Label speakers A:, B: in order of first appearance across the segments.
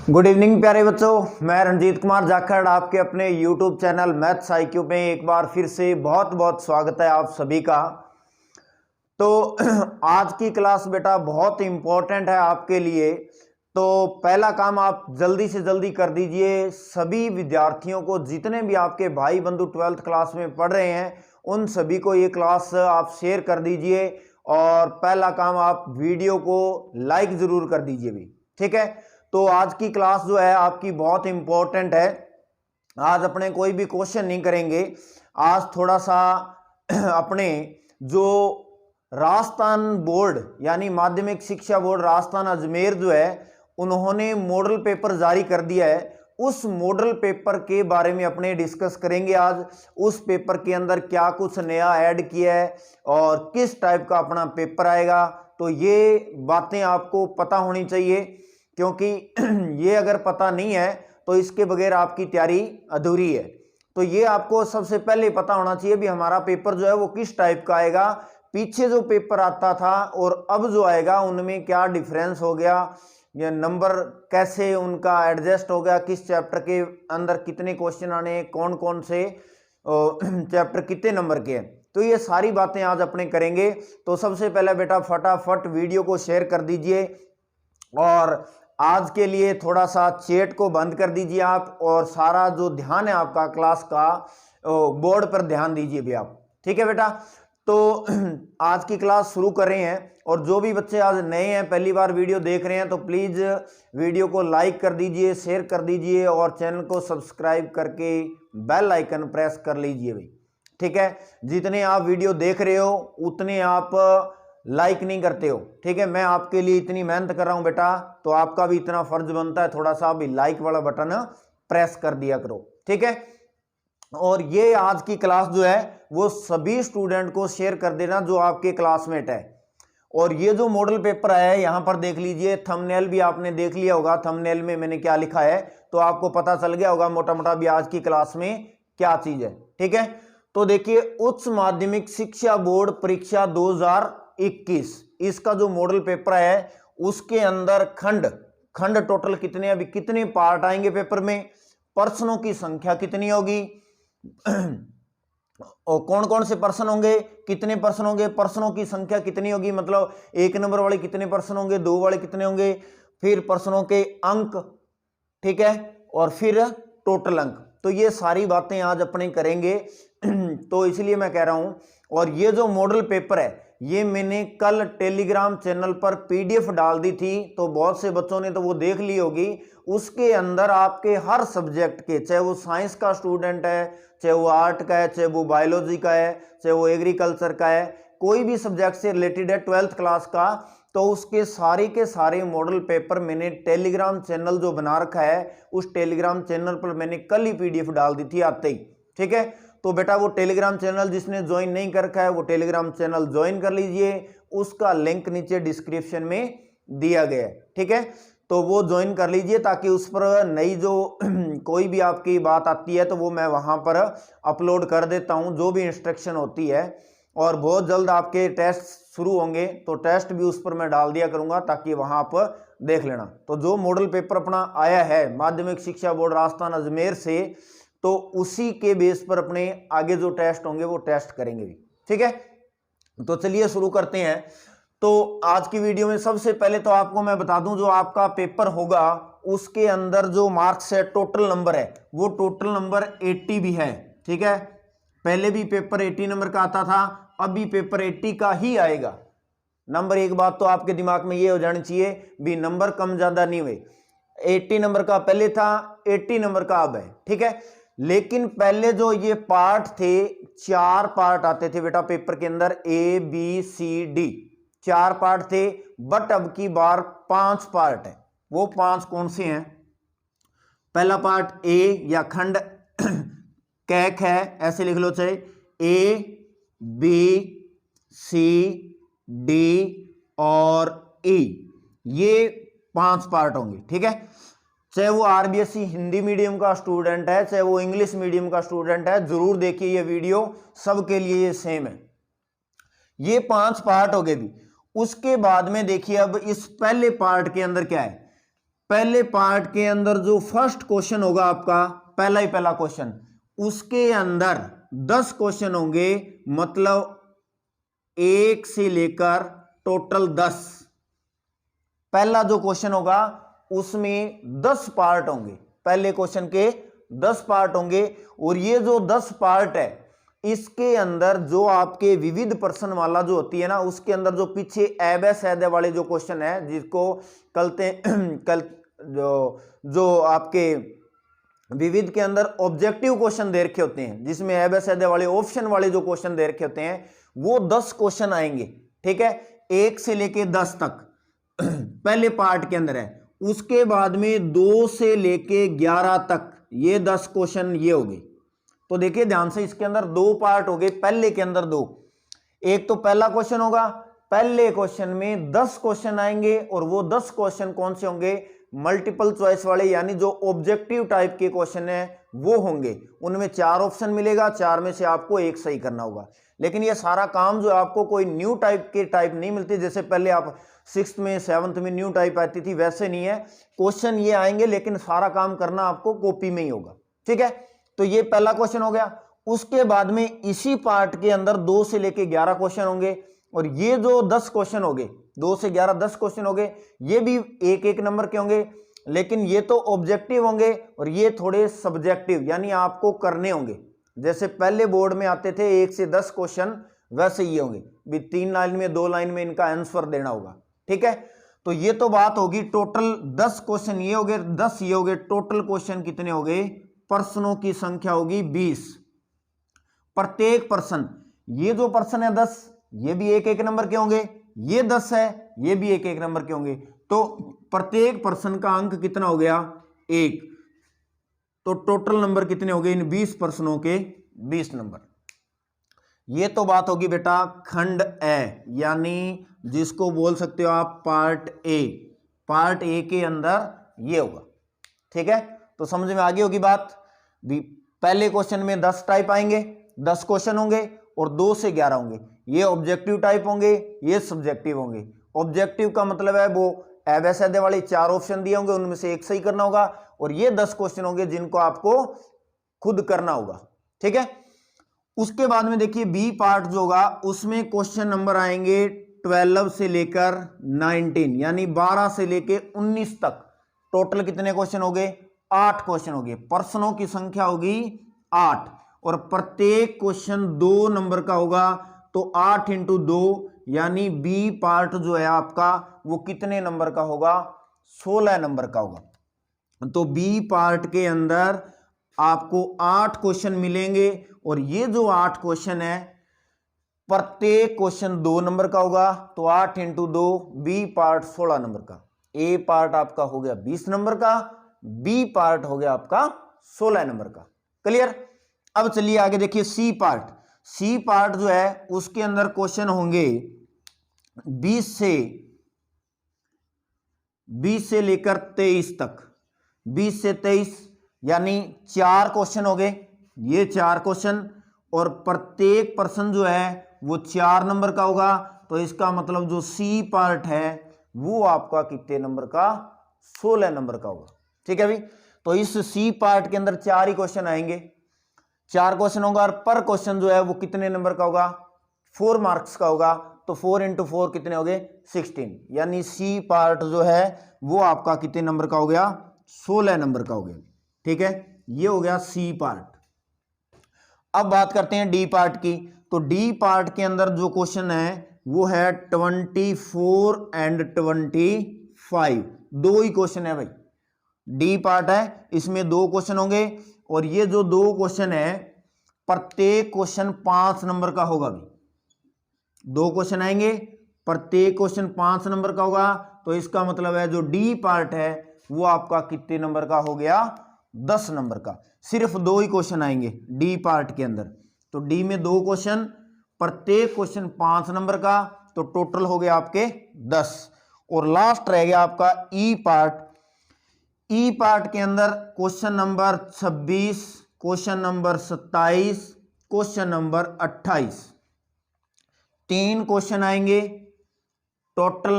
A: Good evening प्यारे बच्चों, मैं रंजीत कुमार जाखड़ आपके अपने यूट्यूब चैनल मैथ्स आईक्यू में एक बार फिर से बहुत बहुत स्वागत है आप सभी का। तो आज की क्लास बेटा बहुत इंपॉर्टेंट है आपके लिए। तो पहला काम आप जल्दी से जल्दी कर दीजिए, सभी विद्यार्थियों को, जितने भी आपके भाई बंधु 12th क्लास में पढ़ रहे हैं उन सभी को ये क्लास आप शेयर कर दीजिए। और पहला काम आप वीडियो को लाइक जरूर कर दीजिए भी, ठीक है। तो आज की क्लास जो है आपकी बहुत इंपॉर्टेंट है। आज अपने कोई भी क्वेश्चन नहीं करेंगे। आज थोड़ा सा अपने जो राजस्थान बोर्ड यानी माध्यमिक शिक्षा बोर्ड राजस्थान अजमेर जो है उन्होंने मॉडल पेपर जारी कर दिया है, उस मॉडल पेपर के बारे में अपने डिस्कस करेंगे आज। उस पेपर के अंदर क्या कुछ नया ऐड किया है और किस टाइप का अपना पेपर आएगा, तो ये बातें आपको पता होनी चाहिए, क्योंकि ये अगर पता नहीं है तो इसके बगैर आपकी तैयारी अधूरी है। तो ये आपको सबसे पहले पता होना चाहिए भी हमारा पेपर जो है वो किस टाइप का आएगा, पीछे जो पेपर आता था और अब जो आएगा उनमें क्या डिफरेंस हो गया, ये नंबर कैसे उनका एडजस्ट हो गया, किस चैप्टर के अंदर कितने क्वेश्चन आने, कौन कौन से चैप्टर कितने नंबर के हैं, तो ये सारी बातें आज अपने करेंगे। तो सबसे पहले बेटा फटाफट वीडियो को शेयर कर दीजिए और आज के लिए थोड़ा सा चैट को बंद कर दीजिए आप, और सारा जो ध्यान है आपका क्लास का बोर्ड पर ध्यान दीजिए भी आप, ठीक है बेटा। तो आज की क्लास शुरू कर रहे हैं, और जो भी बच्चे आज नए हैं, पहली बार वीडियो देख रहे हैं, तो प्लीज़ वीडियो को लाइक कर दीजिए, शेयर कर दीजिए और चैनल को सब्सक्राइब करके बेल आइकन प्रेस कर लीजिए भाई, ठीक है। जितने आप वीडियो देख रहे हो उतने आप लाइक नहीं करते हो, ठीक है। मैं आपके लिए इतनी मेहनत कर रहा हूं बेटा, तो आपका भी इतना फर्ज बनता है थोड़ा सा भी लाइक वाला बटन प्रेस कर दिया करो, ठीक है। और ये आज की क्लास जो है वो सभी स्टूडेंट को शेयर कर देना जो आपके क्लासमेट है। और ये जो मॉडल पेपर आया है यहां पर देख लीजिए, थंबनेल भी आपने देख लिया होगा, थंबनेल में मैंने क्या लिखा है तो आपको पता चल गया होगा मोटा मोटा भी आज की क्लास में क्या चीज है, ठीक है। तो देखिए, उच्च माध्यमिक शिक्षा बोर्ड परीक्षा 2021 इसका जो मॉडल पेपर है उसके अंदर खंड टोटल कितने, अभी कितने पार्ट आएंगे पेपर में, प्रश्नों की संख्या कितनी होगी और कौन कौन से प्रश्न होंगे, कितने प्रश्न होंगे, प्रश्नों की संख्या कितनी होगी, मतलब 1 नंबर वाले कितने प्रश्न होंगे, 2 वाले कितने होंगे, फिर प्रश्नों के अंक, ठीक है, और फिर टोटल अंक। तो ये सारी बातें आज अपने करेंगे तो इसलिए मैं कह रहा हूं। और ये जो मॉडल पेपर है ये मैंने कल टेलीग्राम चैनल पर पीडीएफ डाल दी थी, तो बहुत से बच्चों ने तो वो देख ली होगी। उसके अंदर आपके हर सब्जेक्ट के, चाहे वो साइंस का स्टूडेंट है, चाहे वो आर्ट का है, चाहे वो बायोलॉजी का है, चाहे वो एग्रीकल्चर का है, कोई भी सब्जेक्ट से रिलेटेड है 12th क्लास का, तो उसके सारे के सारे मॉडल पेपर मैंने टेलीग्राम चैनल जो बना रखा है उस टेलीग्राम चैनल पर मैंने कल ही पीडीएफ डाल दी थी आते ही, ठीक है। तो बेटा वो टेलीग्राम चैनल जिसने ज्वाइन नहीं कर रखा है वो टेलीग्राम चैनल ज्वाइन कर लीजिए, उसका लिंक नीचे डिस्क्रिप्शन में दिया गया है, ठीक है। तो वो ज्वाइन कर लीजिए ताकि उस पर नई जो कोई भी आपकी बात आती है तो वो मैं वहां पर अपलोड कर देता हूं, जो भी इंस्ट्रक्शन होती है। और बहुत जल्द आपके टेस्ट शुरू होंगे तो टेस्ट भी उस पर मैं डाल दिया करूंगा ताकि वहां आप देख लेना। तो जो मॉडल पेपर अपना आया है माध्यमिक शिक्षा बोर्ड राजस्थान अजमेर से, तो उसी के बेस पर अपने आगे जो टेस्ट होंगे वो टेस्ट करेंगे भी, ठीक है। तो चलिए शुरू करते हैं। तो आज की वीडियो में सबसे पहले तो आपको मैं बता दूं, जो आपका पेपर होगा उसके अंदर जो मार्क्स है, टोटल नंबर है, वो टोटल नंबर 80 भी है, ठीक है। पहले भी पेपर 80 नंबर का आता था, अभी पेपर 80 का ही आएगा। नंबर, एक बात तो आपके दिमाग में ये हो जानी चाहिए भी नंबर कम ज्यादा नहीं हुए, 80 नंबर का पहले था, 80 नंबर का अब है, ठीक है। लेकिन पहले जो ये पार्ट थे, 4 पार्ट आते थे बेटा पेपर के अंदर, ABCD 4 पार्ट थे, बट अब की बार 5 पार्ट है। वो 5 कौन से हैं? पहला पार्ट ए या खंड कैक है, ऐसे लिख लो, चाहे ABCD और E, ये 5 पार्ट होंगे, ठीक है। चाहे वो आरबीएससी हिंदी मीडियम का स्टूडेंट है, चाहे वो इंग्लिश मीडियम का स्टूडेंट है, जरूर देखिए ये वीडियो, सबके लिए ये सेम है। ये 5 पार्ट हो गए भी। उसके बाद में देखिए अब इस पहले पार्ट के अंदर क्या है, पहले पार्ट के अंदर जो फर्स्ट क्वेश्चन होगा आपका, पहला ही पहला क्वेश्चन, उसके अंदर 10 क्वेश्चन होंगे, मतलब 1 से लेकर टोटल 10। पहला जो क्वेश्चन होगा उसमें 10 पार्ट होंगे, पहले क्वेश्चन के 10 पार्ट होंगे। और ये जो 10 पार्ट है, इसके अंदर जो आपके विविध प्रश्न वाला जो होती है ना, उसके अंदर जो पीछे एबे सैदे वाले जो क्वेश्चन है, जिसको कल जो आपके विविध के अंदर ऑब्जेक्टिव क्वेश्चन दे रखे होते हैं, जिसमें एबे सैदे वाले ऑप्शन वाले जो क्वेश्चन दे रखे होते हैं, वो 10 क्वेश्चन आएंगे। ठीक है, 1 से लेके 10 तक पहले पार्ट के अंदर है। उसके बाद में 2 से लेके 11 तक ये 10 क्वेश्चन ये हो गए। तो देखिए ध्यान से, इसके अंदर 2 पार्ट हो गए, पहले के अंदर 2। एक तो पहला क्वेश्चन होगा, पहले क्वेश्चन में 10 क्वेश्चन आएंगे, और वो 10 क्वेश्चन कौन से होंगे? मल्टीपल चॉइस वाले, यानी जो ऑब्जेक्टिव टाइप के क्वेश्चन है वो होंगे। उनमें 4 ऑप्शन मिलेगा, 4 में से आपको एक सही करना होगा। लेकिन ये सारा काम जो आपको कोई न्यू टाइप नहीं मिलती, जैसे पहले आप 6th में 7th में न्यू टाइप आती थी, वैसे नहीं है। क्वेश्चन ये आएंगे, लेकिन सारा काम करना आपको कॉपी में ही होगा। ठीक है, तो ये पहला क्वेश्चन हो गया। उसके बाद में इसी पार्ट के अंदर 2 से लेके 11 क्वेश्चन होंगे, और ये जो 10 क्वेश्चन हो गए, 2 से 11 10 क्वेश्चन हो गए, ये भी एक एक नंबर के होंगे, लेकिन ये तो ऑब्जेक्टिव होंगे और ये थोड़े सब्जेक्टिव, यानी आपको करने होंगे। जैसे पहले बोर्ड में आते थे 1 से 10 क्वेश्चन, वैसे ये होंगे भी, 3 लाइन में 2 लाइन में इनका आंसर देना होगा। ठीक है, तो ये तो बात होगी टोटल 10 क्वेश्चन ये हो गए, 10 ये हो गए। टोटल क्वेश्चन कितने हो गए? प्रश्नों की संख्या होगी 20। प्रत्येक प्रश्न, ये जो प्रश्न है 10, ये भी एक एक नंबर के होंगे, ये 10 है, ये भी एक एक नंबर के होंगे। तो प्रत्येक प्रश्न का अंक कितना हो गया? 1। तो टोटल नंबर कितने हो गए इन 20 प्रश्नों के? 20 नंबर। ये तो बात होगी बेटा खंड ए, यानी जिसको बोल सकते हो आप पार्ट ए। पार्ट ए के अंदर ये होगा। ठीक है, तो समझ में आ गई होगी बात भी। पहले क्वेश्चन में 10 टाइप आएंगे, 10 क्वेश्चन होंगे, और 2 से 11 होंगे। ये ऑब्जेक्टिव टाइप होंगे, ये सब्जेक्टिव होंगे। ऑब्जेक्टिव का मतलब है वो एबे सैदे वाले 4 ऑप्शन दिए होंगे, उनमें से एक सही करना होगा, और ये 10 क्वेश्चन होंगे जिनको आपको खुद करना होगा। ठीक है, उसके बाद में देखिए बी पार्ट जो होगा, उसमें क्वेश्चन नंबर आएंगे 12 से लेकर 19, यानी 12 से लेके 19 तक। टोटल कितने क्वेश्चन हो गए? 8 क्वेश्चन हो गए। प्रश्नों की संख्या होगी 8, और प्रत्येक क्वेश्चन 2 नंबर का होगा। तो 8 × 2, यानी बी पार्ट जो है आपका वो कितने नंबर का होगा? 16 नंबर का होगा। तो बी पार्ट के अंदर आपको 8 क्वेश्चन मिलेंगे, और ये जो 8 क्वेश्चन है, प्रत्येक क्वेश्चन 2 नंबर का होगा। तो 8 × 2, बी पार्ट 16 नंबर का। ए पार्ट आपका हो गया 20 नंबर का, बी पार्ट हो गया आपका 16 नंबर का। क्लियर? अब चलिए आगे देखिए सी पार्ट। सी पार्ट जो है उसके अंदर क्वेश्चन होंगे 20 से लेकर 23 तक। 20 से 23 यानी 4 क्वेश्चन हो गए, ये 4 क्वेश्चन, और प्रत्येक प्रश्न जो है वो 4 नंबर का होगा। तो इसका मतलब जो सी पार्ट है वो आपका कितने नंबर का? 16 नंबर का होगा। ठीक है भाई, तो इस सी पार्ट के अंदर 4 ही क्वेश्चन आएंगे, 4 क्वेश्चन होगा, और पर क्वेश्चन जो है वो कितने नंबर का होगा? 4 मार्क्स का होगा। तो 4 × 4 कितने हो गए? 16, यानी सी पार्ट जो है वो आपका कितने नंबर का हो गया? 16 नंबर का हो गया। ठीक है, ये हो गया सी पार्ट। अब बात करते हैं डी पार्ट की। तो डी पार्ट के अंदर जो क्वेश्चन है वो है 24 और 25, 2 ही क्वेश्चन है भाई। डी पार्ट है, इसमें 2 क्वेश्चन होंगे, और ये जो 2 क्वेश्चन है प्रत्येक क्वेश्चन 5 नंबर का होगा भाई। 2 क्वेश्चन आएंगे, प्रत्येक क्वेश्चन 5 नंबर का होगा। तो इसका मतलब है जो डी पार्ट है वो आपका कितने नंबर का हो गया? 10 नंबर का। सिर्फ 2 ही क्वेश्चन आएंगे डी पार्ट के अंदर। तो डी में 2 क्वेश्चन, प्रत्येक क्वेश्चन 5 नंबर का, तो टोटल हो गया आपके 10। और लास्ट रह गया आपका ई पार्ट। ई पार्ट के अंदर question number 26, question number 27, question number 28, 3 question आएंगे। टोटल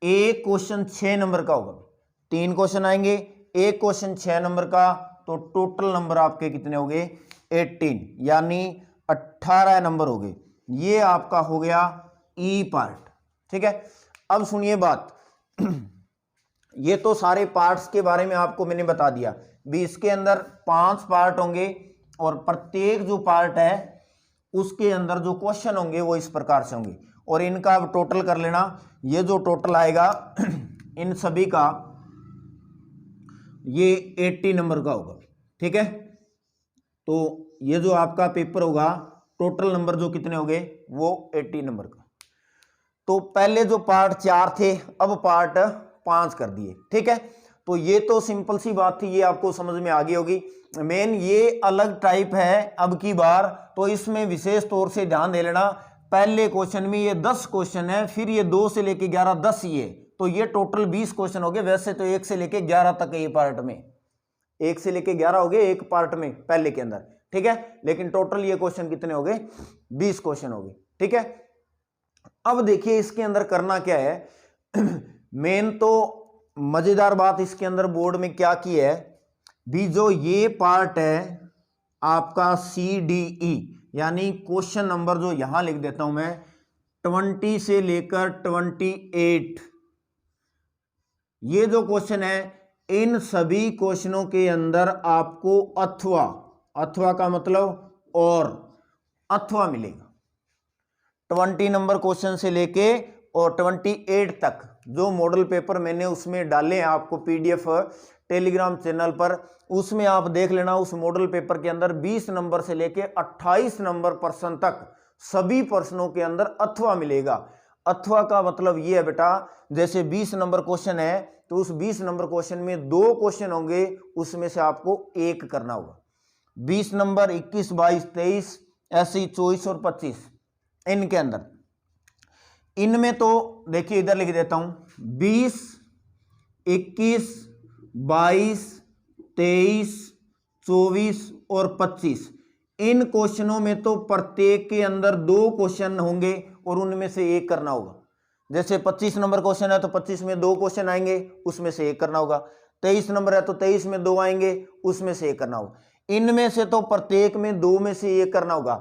A: एक क्वेश्चन 6 नंबर का होगा। 3 क्वेश्चन आएंगे, एक क्वेश्चन 6 नंबर का, तो टोटल नंबर आपके कितने हो गए 18, यानी 18 नंबर हो गए। ये आपका हो गया ई पार्ट। ठीक है, अब सुनिए बात ये तो सारे पार्ट्स के बारे में आपको मैंने बता दिया भी। इसके अंदर 5 पार्ट होंगे और प्रत्येक जो पार्ट है उसके अंदर जो क्वेश्चन होंगे वो इस प्रकार से होंगे, और इनका अब टोटल कर लेना। ये जो टोटल आएगा इन सभी का ये 80 नंबर का होगा। ठीक है, तो ये जो आपका पेपर होगा टोटल नंबर जो कितने हो गए वो 80 नंबर का। तो पहले जो पार्ट 4 थे अब पार्ट 5 कर दिए। ठीक है, तो ये तो सिंपल सी बात थी, ये आपको समझ में आ गई होगी। मेन ये अलग टाइप है अब की बार, तो इसमें विशेष तौर से ध्यान दे लेना। पहले क्वेश्चन में ये 10 क्वेश्चन है, फिर ये 2 से लेके 11 10 ये, तो ये टोटल 20 क्वेश्चन हो गए। वैसे तो 1 से लेके 11 तक है ये पार्ट में, 1 से लेके 11 हो गए एक पार्ट में पहले के अंदर। ठीक है, लेकिन टोटल ये क्वेश्चन कितने हो गए 20 क्वेश्चन हो गए। ठीक है, अब देखिए इसके अंदर करना क्या है मेन तो मजेदार बात इसके अंदर बोर्ड में क्या की है भी, जो ये पार्ट है आपका CDE, यानी क्वेश्चन नंबर जो यहां लिख देता हूं मैं 20 से लेकर 28, ये जो क्वेश्चन है इन सभी क्वेश्चनों के अंदर आपको अथवा का मतलब और अथवा मिलेगा। 20 नंबर क्वेश्चन से लेके और 28 तक जो मॉडल पेपर मैंने उसमें डाले हैं आपको PDF टेलीग्राम चैनल पर, उसमें आप देख लेना। उस मॉडल पेपर के अंदर 20 नंबर से लेके 28 नंबर प्रश्न तक सभी प्रश्नों के अंदर अथवा मिलेगा। अथवा का मतलब ये है बेटा, जैसे 20 नंबर क्वेश्चन है तो उस 20 नंबर क्वेश्चन में 2 क्वेश्चन होंगे, उसमें से आपको एक करना होगा। 20 नंबर 21 22 23 ऐसे 24 और 25 इनके अंदर, इनमें तो देखिए इधर लिख देता हूं 20 21 22 23 24 और 25, इन क्वेश्चनों में तो प्रत्येक के अंदर 2 क्वेश्चन होंगे और उनमें से एक करना होगा। जैसे 25 नंबर क्वेश्चन है तो 25 में 2 क्वेश्चन आएंगे, उसमें से एक करना होगा। 23 नंबर है तो 23 में 2 आएंगे, उसमें से एक करना होगा। इनमें से तो प्रत्येक में 2 में से एक करना होगा।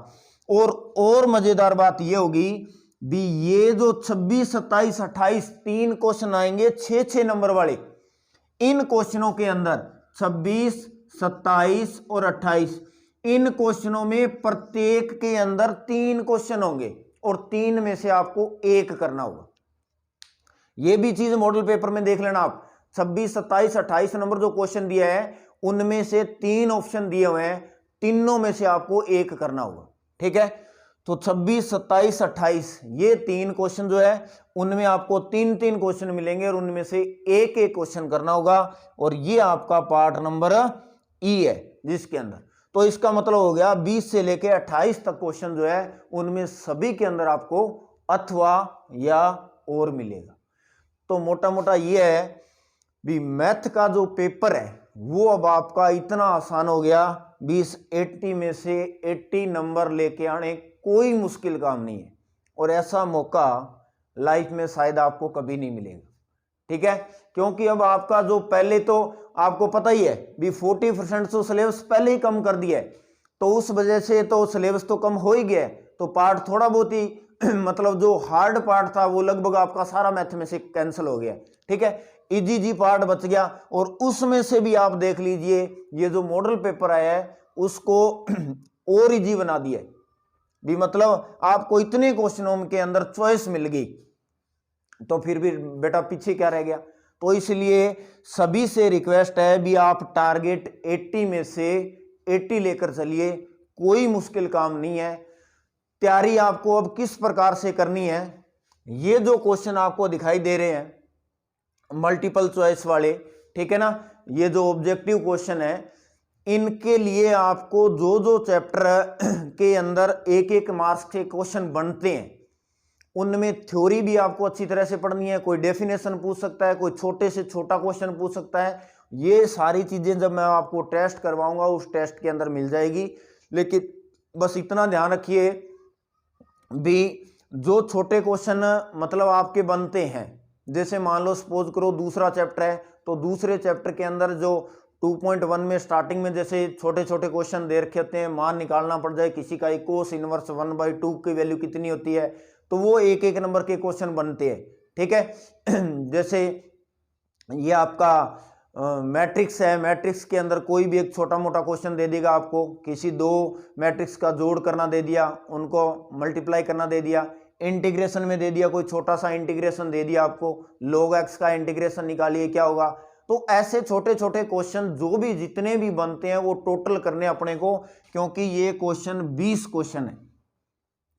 A: और मजेदार बात यह होगी भी, ये जो 26 27 28 3 क्वेश्चन आएंगे 6 नंबर वाले, इन क्वेश्चनों के अंदर 26 27 और 28 इन क्वेश्चनों में प्रत्येक के अंदर 3 क्वेश्चन होंगे और 3 में से आपको एक करना होगा। यह भी चीज मॉडल पेपर में देख लेना आप। 26 27 28 नंबर जो क्वेश्चन दिया है उनमें से 3 ऑप्शन दिए हुए हैं, तीनों में से आपको एक करना होगा। ठीक है, तो 26 27 28 ये 3 क्वेश्चन जो है उनमें आपको 3 क्वेश्चन मिलेंगे और उनमें से एक क्वेश्चन करना होगा, और ये आपका पार्ट नंबर E है जिसके अंदर। तो इसका मतलब हो गया 20 से लेके 28 तक क्वेश्चन जो है उनमें सभी के अंदर आपको अथवा या और मिलेगा। तो मोटा मोटा ये है भी, मैथ का जो पेपर है वो अब आपका इतना आसान हो गया। 80 में से 80 नंबर लेके आने कोई मुश्किल काम नहीं है, और ऐसा मौका लाइफ में शायद आपको कभी नहीं मिलेगा। ठीक है, क्योंकि अब आपका जो पहले तो आपको पता ही है भी 40% तो सिलेबस पहले ही कम कर दिया है, तो उस वजह से तो सिलेबस तो कम हो ही गया है। तो पार्ट थोड़ा बहुत ही मतलब जो हार्ड पार्ट था वो लगभग आपका सारा मैथ में से कैंसिल हो गया। ठीक है, इजी पार्ट बच गया, और उसमें से भी आप देख लीजिए ये जो मॉडल पेपर आया है उसको और इजी बना दिया भी, मतलब आपको इतने क्वेश्चनों के अंदर चॉइस मिल गई, तो फिर भी बेटा पीछे क्या रह गया। तो इसलिए सभी से रिक्वेस्ट है भी, आप टारगेट 80 में से 80 लेकर चलिए, कोई मुश्किल काम नहीं है। तैयारी आपको अब किस प्रकार से करनी है, ये जो क्वेश्चन आपको दिखाई दे रहे हैं मल्टीपल चॉइस वाले, ठीक है ना, ये जो ऑब्जेक्टिव क्वेश्चन है, इनके लिए आपको जो जो चैप्टर के अंदर एक मार्क्स के क्वेश्चन बनते हैं उनमें थ्योरी भी आपको अच्छी तरह से पढ़नी है। कोई डेफिनेशन पूछ सकता है, कोई छोटे से छोटा क्वेश्चन पूछ सकता है। ये सारी चीजें जब मैं आपको टेस्ट करवाऊंगा उस टेस्ट के अंदर मिल जाएगी। लेकिन बस इतना ध्यान रखिए भी, जो छोटे क्वेश्चन मतलब आपके बनते हैं, जैसे मान लो सपोज करो दूसरा चैप्टर है, तो दूसरे चैप्टर के अंदर जो 2.1 में स्टार्टिंग में जैसे छोटे छोटे क्वेश्चन दे रखे होते हैं, मान निकालना पड़ जाए किसी का कोस इनवर्स 1/2 की वैल्यू कितनी होती है, तो वो एक एक नंबर के क्वेश्चन बनते हैं। ठीक है जैसे ये आपका मैट्रिक्स है, मैट्रिक्स के अंदर कोई भी एक छोटा मोटा क्वेश्चन दे देगा आपको, किसी दो मैट्रिक्स का जोड़ करना दे दिया, उनको मल्टीप्लाई करना दे दिया, इंटीग्रेशन में दे दिया कोई छोटा सा इंटीग्रेशन दे दिया आपको, log x का इंटीग्रेशन निकालिए क्या होगा। तो ऐसे छोटे छोटे क्वेश्चन जो भी जितने भी बनते हैं वो टोटल करने अपने को, क्योंकि ये क्वेश्चन 20 क्वेश्चन है,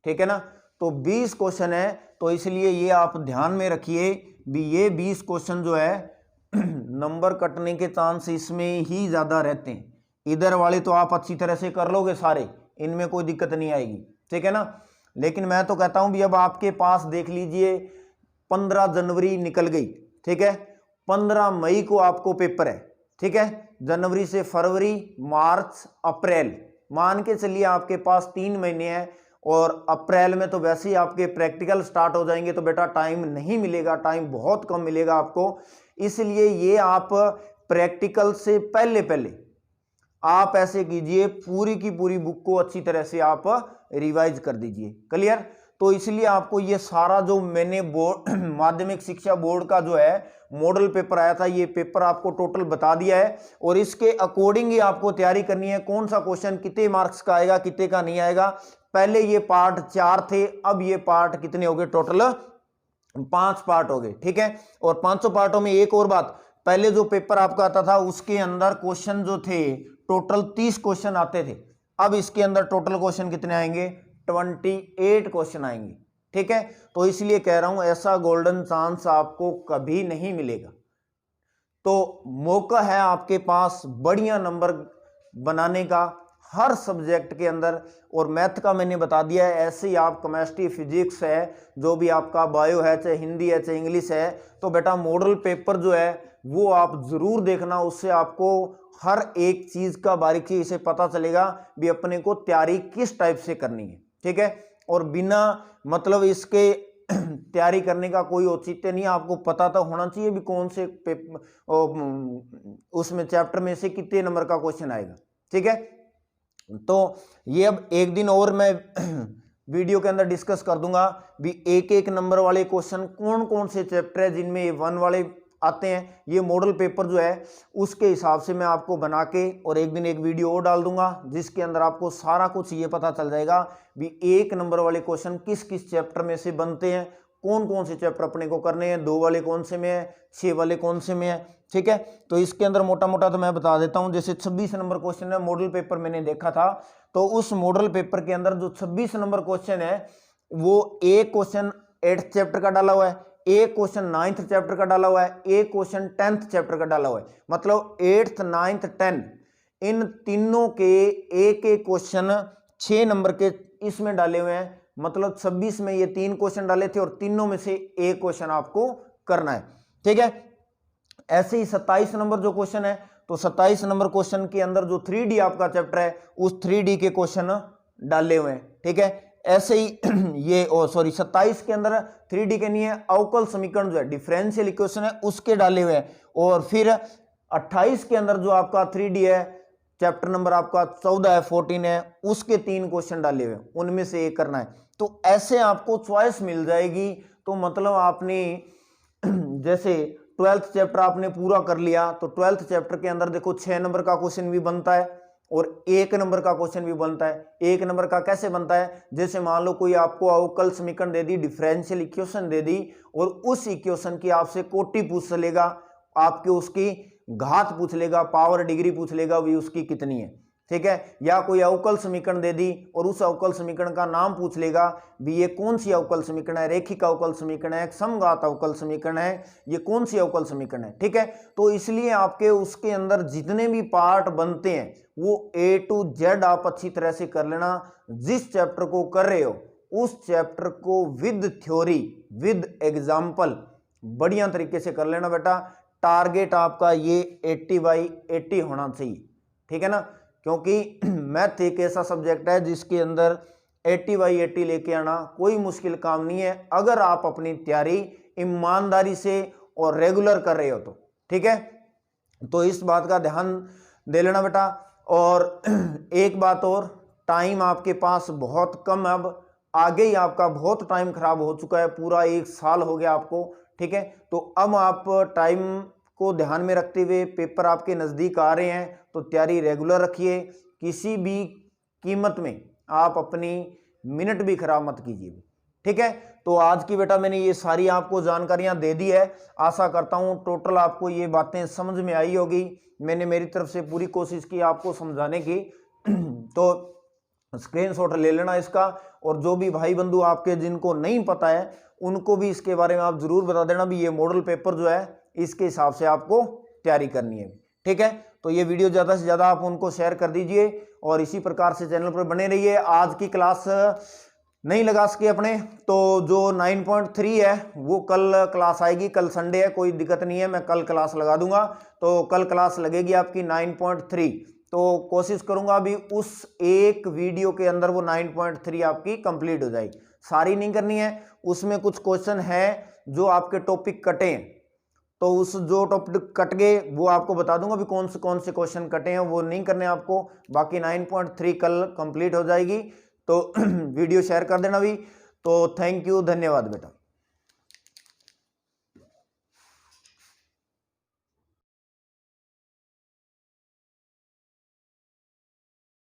A: ठीक है ना, तो 20 क्वेश्चन है, तो इसलिए ये आप ध्यान में रखिए भी ये 20 क्वेश्चन जो है नंबर कटने के चांस इसमें ही ज्यादा रहते हैं। इधर वाले तो आप अच्छी तरह से कर लोगे सारे, इनमें कोई दिक्कत नहीं आएगी, ठीक है ना। लेकिन मैं तो कहता हूं भी अब आपके पास देख लीजिए 15 जनवरी निकल गई, ठीक है, 15 मई को आपको पेपर है, ठीक है, जनवरी से फरवरी मार्च अप्रैल, मान के चलिए आपके पास 3 महीने हैं, और अप्रैल में तो वैसे ही आपके प्रैक्टिकल स्टार्ट हो जाएंगे, तो बेटा टाइम नहीं मिलेगा, टाइम बहुत कम मिलेगा आपको। इसलिए ये आप प्रैक्टिकल से पहले पहले आप ऐसे कीजिए, पूरी की पूरी बुक को अच्छी तरह से आप रिवाइज कर दीजिए, क्लियर। तो इसलिए आपको ये सारा जो मैंने बोर्ड माध्यमिक शिक्षा बोर्ड का जो है मॉडल पेपर आया था, ये पेपर आपको टोटल बता दिया है, और इसके अकॉर्डिंग ही आपको तैयारी करनी है, कौन सा क्वेश्चन कितने मार्क्स का आएगा कितने का नहीं आएगा। पहले ये पार्ट 4 थे, अब ये पार्ट कितने हो गए, टोटल 5 पार्ट हो गए, ठीक है। और 500 पार्टों में एक और बात, पहले जो पेपर आपका आता था उसके अंदर क्वेश्चन जो थे टोटल 30 क्वेश्चन आते थे, अब इसके अंदर टोटल क्वेश्चन कितने आएंगे, 28 क्वेश्चन आएंगे, ठीक है। तो इसलिए कह रहा हूं ऐसा गोल्डन चांस आपको कभी नहीं मिलेगा, तो मौका है आपके पास बढ़िया नंबर बनाने का हर सब्जेक्ट के अंदर। और मैथ का मैंने बता दिया है, ऐसे ही आप केमिस्ट्री फिजिक्स है, जो भी आपका बायो है, चाहे हिंदी है चाहे इंग्लिश है, तो बेटा मॉडल पेपर जो है वो आप जरूर देखना, उससे आपको हर एक चीज का बारीकी से पता चलेगा भी अपने को तैयारी किस टाइप से करनी है, ठीक है। और बिना मतलब इसके तैयारी करने का कोई औचित्य नहीं, आपको पता तो होना चाहिए भी कौन से उसमें चैप्टर में से कितने नंबर का क्वेश्चन आएगा, ठीक है। तो ये अब एक दिन और मैं वीडियो के अंदर डिस्कस कर दूंगा भी एक एक नंबर वाले क्वेश्चन कौन कौन से चैप्टर है जिनमें ये 1 वाले आते हैं। ये मॉडल पेपर जो है उसके हिसाब से मैं आपको बना के और एक दिन एक वीडियो और डाल दूंगा, जिसके अंदर आपको सारा कुछ ये पता चल जाएगा भी 1 नंबर वाले क्वेश्चन किस किस चैप्टर में से बनते हैं, कौन कौन से चैप्टर अपने को करने हैं, 2 वाले कौन से में है, 6 वाले कौन से में है, ठीक है। तो इसके अंदर मोटा मोटा तो मैं बता देता हूं, जैसे 26 नंबर क्वेश्चन है मॉडल पेपर मैंने देखा था, तो उस मॉडल पेपर के अंदर जो 26 नंबर क्वेश्चन है वो एक क्वेश्चन 8th चैप्टर का डाला हुआ है, एक क्वेश्चन 9th चैप्टर का डाला हुआ है, एक क्वेश्चन 10th चैप्टर का डाला हुआ है, मतलब 8th 9th 10 इन तीनों के एक एक क्वेश्चन 6 नंबर के इसमें डाले हुए हैं। मतलब 26 में ये 3 क्वेश्चन डाले थे और तीनों में से एक क्वेश्चन आपको करना है, ठीक है। ऐसे ही 27 नंबर जो क्वेश्चन है, तो 27 नंबर क्वेश्चन के अंदर जो 3D आपका चैप्टर है उस 3D के क्वेश्चन डाले हुए हैं, ठीक है। ऐसे ही ये 27 के अंदर 3D के नहीं है, अवकल समीकरण जो है डिफरेंशियल इक्वेशन है उसके डाले हुए हैं। और फिर 28 के अंदर जो आपका 3D है, चैप्टर नंबर आपका 14 है 14 है, उसके 3 क्वेश्चन डाले हुए, उनमें से एक करना है। तो ऐसे आपको चॉइस मिल जाएगी। तो मतलब आपने जैसे 12th चैप्टर आपने पूरा कर लिया, तो 12th चैप्टर के अंदर देखो 6 नंबर का क्वेश्चन भी बनता है और 1 नंबर का क्वेश्चन भी बनता है। 1 नंबर का कैसे बनता है, जैसे मान लो कोई आपको अवकल समीकरण दे दी, डिफरेंशियल इक्वेशन दे दी, और उस इक्वेशन की आपसे कोटि पूछ लेगा, आपके उसकी घात पूछ लेगा, पावर डिग्री पूछ लेगा भी उसकी कितनी है, ठीक है। या कोई अवकल समीकरण दे दी और उस अवकल समीकरण का नाम पूछ लेगा भी ये कौन सी अवकल समीकरण है, रेखिक अवकल समीकरण है, समघात अवकल समीकरण है, ये कौन सी अवकल समीकरण है, ठीक है। तो इसलिए आपके उसके अंदर जितने भी पार्ट बनते हैं वो A to Z आप अच्छी तरह से कर लेना। जिस चैप्टर को कर रहे हो उस चैप्टर को विद थ्योरी विद एग्जाम्पल बढ़िया तरीके से कर लेना बेटा। टारगेट आपका ये 80/80 होना चाहिए, ठीक है ना, क्योंकि मैथ एक ऐसा सब्जेक्ट है जिसके अंदर 80/80 लेके आना कोई मुश्किल काम नहीं है, अगर आप अपनी तैयारी ईमानदारी से और रेगुलर कर रहे हो तो ठीक है। तो इस बात का ध्यान दे लेना बेटा। और एक बात और, टाइम आपके पास बहुत कम है, अब आगे ही आपका बहुत टाइम खराब हो चुका है, पूरा 1 साल हो गया आपको, ठीक है। तो अब आप टाइम को ध्यान में रखते हुए, पेपर आपके नज़दीक आ रहे हैं तो तैयारी रेगुलर रखिए, किसी भी कीमत में आप अपनी मिनट भी खराब मत कीजिए, ठीक है। तो आज की बेटा मैंने ये सारी आपको जानकारियां दे दी है, आशा करता हूं टोटल आपको ये बातें समझ में आई होगी। मैंने मेरी तरफ से पूरी कोशिश की आपको समझाने की। तो स्क्रीनशॉट ले लेना इसका, और जो भी भाई बंधु आपके जिनको नहीं पता है उनको भी इसके बारे में आप जरूर बता देना भी ये मॉडल पेपर जो है इसके हिसाब से आपको तैयारी करनी है, ठीक है। तो ये वीडियो ज़्यादा से ज़्यादा आप उनको शेयर कर दीजिए और इसी प्रकार से चैनल पर बने रहिए। आज की क्लास नहीं लगा सके अपने, तो जो 9.3 है वो कल क्लास आएगी, कल संडे है, कोई दिक्कत नहीं है, मैं कल क्लास लगा दूंगा। तो कल क्लास लगेगी आपकी 9.3, तो कोशिश करूंगा अभी उस एक वीडियो के अंदर वो 9.3 आपकी कंप्लीट हो जाए। सारी नहीं करनी है, उसमें कुछ क्वेश्चन है जो आपके टॉपिक कटे हैं, तो उस जो टॉपिक कट गए वो आपको बता दूंगा भी कौन से क्वेश्चन कटे हैं, वो नहीं करने आपको। बाकी 9.3 कल कंप्लीट हो जाएगी, तो वीडियो शेयर कर देना भी। तो थैंक यू, धन्यवाद बेटा।